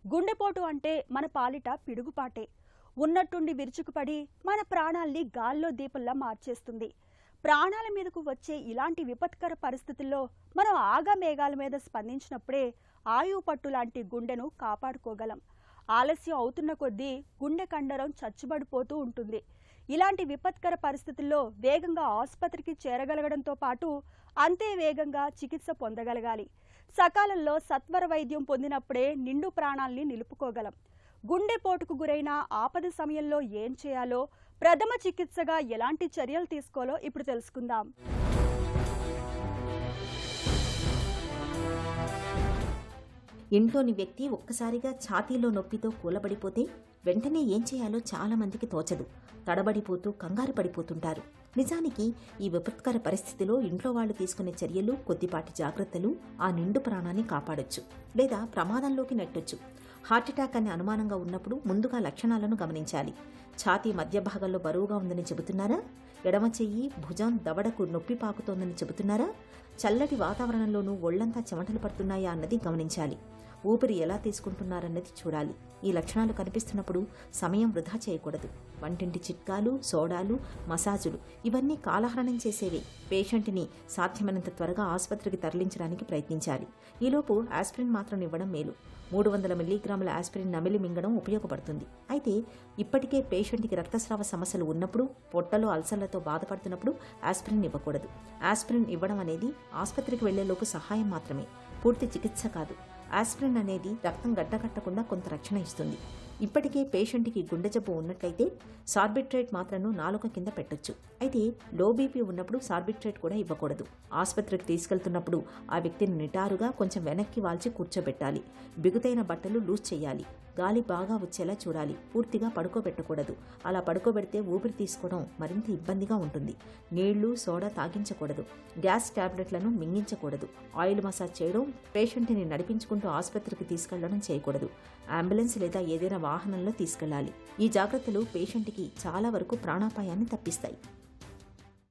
గుండెపోటు అంటే మన పాలిట పిడుగుపాటే. ఉన్నట్టుండి విరుచుకుపడి మన ప్రాణాల్ని గాల్లో దీపంలా మార్చేస్తుంది. ప్రాణాల మీదకు వచ్చే ఇలాంటి విపత్కర పరిస్థితుల్లో మనం ఆగమేఘాల మీద స్పందించినప్పుడే ఆయువు పట్టు లాంటి గుండెను కాపాడుకోగలం. ఆలస్యం అవుతున్న కొద్దీ గుండె కండరం చచ్చుబడిపోతూ ఉంటుంది. ఇలాంటి విపత్కర పరిస్థితుల్లో వేగంగా ఆసుపత్రికి చేరగలగడంతో పాటు అంతే వేగంగా చికిత్స పొందగలగాలి. సకాలంలో సత్వర వైద్యం పొందినప్పుడే నిండు ప్రాణాల్ని నిలుపుకోగలం. గుండెపోటుకు గురైన ఆపద సమయంలో ఏం చేయాలో, ప్రథమ చికిత్సగా ఎలాంటి చర్యలు తీసుకోవాలో ఇప్పుడు తెలుసుకుందాం. ఇంట్లోని వ్యక్తి ఒక్కసారిగా ఛాతీలో నొప్పితో కూలబడిపోతే వెంటనే ఏం చేయాలో చాలా మందికి తోచదు. తడబడిపోతూ కంగారు పడిపోతుంటారు. నిజానికి ఈ విపత్కర పరిస్థితిలో ఇంట్లో వాళ్ళు తీసుకునే చర్యలు, కొద్దిపాటి జాగ్రత్తలు ఆ నిండు ప్రాణాన్ని కాపాడొచ్చు లేదా ప్రమాదంలోకి నెట్టొచ్చు. హార్ట్అటాక్ అనే అనుమానంగా ఉన్నప్పుడు ముందుగా లక్షణాలను గమనించాలి. ఛాతీ మధ్య భాగంలో బరువుగా ఉందని చెబుతున్నారా? ఎడమ చెయ్యి, భుజం, దవడకు నొప్పి పాకుతోందని చెబుతున్నారా? చల్లటి వాతావరణంలోనూ ఒళ్లంతా చెమటలు పడుతున్నాయా అన్నది గమనించాలి. ఊపిరి ఎలా తీసుకుంటున్నారన్నది చూడాలి. ఈ లక్షణాలు కనిపిస్తున్నప్పుడు సమయం వృధా చేయకూడదు. వంటింటి చిట్కాలు, సోడాలు, మసాజులు ఇవన్నీ కాలహరణం చేసేవే. పేషెంట్ని సాధ్యమైనంత త్వరగా ఆసుపత్రికి తరలించడానికి ప్రయత్నించాలి. ఈలోపు ఆస్పిరిన్ మాత్రం ఇవ్వడం మేలు. 300 మిల్లీగ్రాముల ఆస్పిరిన్ నమిలి మింగడం ఉపయోగపడుతుంది. అయితే ఇప్పటికే పేషెంట్కి రక్తస్రావ సమస్యలు ఉన్నప్పుడు, పొట్టలో అల్సర్లతో బాధపడుతున్నప్పుడు ఆస్పిరిన్ ఇవ్వకూడదు. ఆస్పిరిన్ ఇవ్వడం అనేది ఆసుపత్రికి వెళ్లేలోపు సహాయం మాత్రమే, పూర్తి చికిత్స కాదు. ఆస్పిరిన్ అనేది రక్తం గడ్డకట్టకుండా కొంత రక్షణ ఇస్తుంది. ఇప్పటికే పేషెంట్కి గుండె జబ్బు ఉన్నట్లయితే సార్బిట్రేట్ మాత్రను నాలుక కింద పెట్టొచ్చు. అయితే లో బీపీ ఉన్నప్పుడు సార్బిట్రేట్ కూడా ఇవ్వకూడదు. ఆసుపత్రికి తీసుకెళ్తున్నప్పుడు ఆ వ్యక్తిని నిటారుగా కొంచెం వెనక్కి వాల్చి కూర్చోబెట్టాలి. బిగుతైన బట్టలు లూజ్ చేయాలి. గాలి బాగా వచ్చేలా చూడాలి. పూర్తిగా పడుకోబెట్టకూడదు. అలా పడుకోబెడితే ఊపిరి తీసుకోవడం మరింత ఇబ్బందిగా ఉంటుంది. నీళ్లు, సోడా తాగించకూడదు. గ్యాస్ టాబ్లెట్లను మింగించకూడదు. ఆయిల్ మసాజ్ చేయడం, పేషెంట్ని నడిపించుకుంటూ ఆసుపత్రికి తీసుకెళ్లడం చేయకూడదు. అంబులెన్స్ లేదా ఏదైనా వాహనంలో తీసుకెళ్లాలి. ఈ జాగ్రత్తలు పేషెంట్కి చాలా వరకు ప్రాణాపాయాన్ని తప్పిస్తాయి.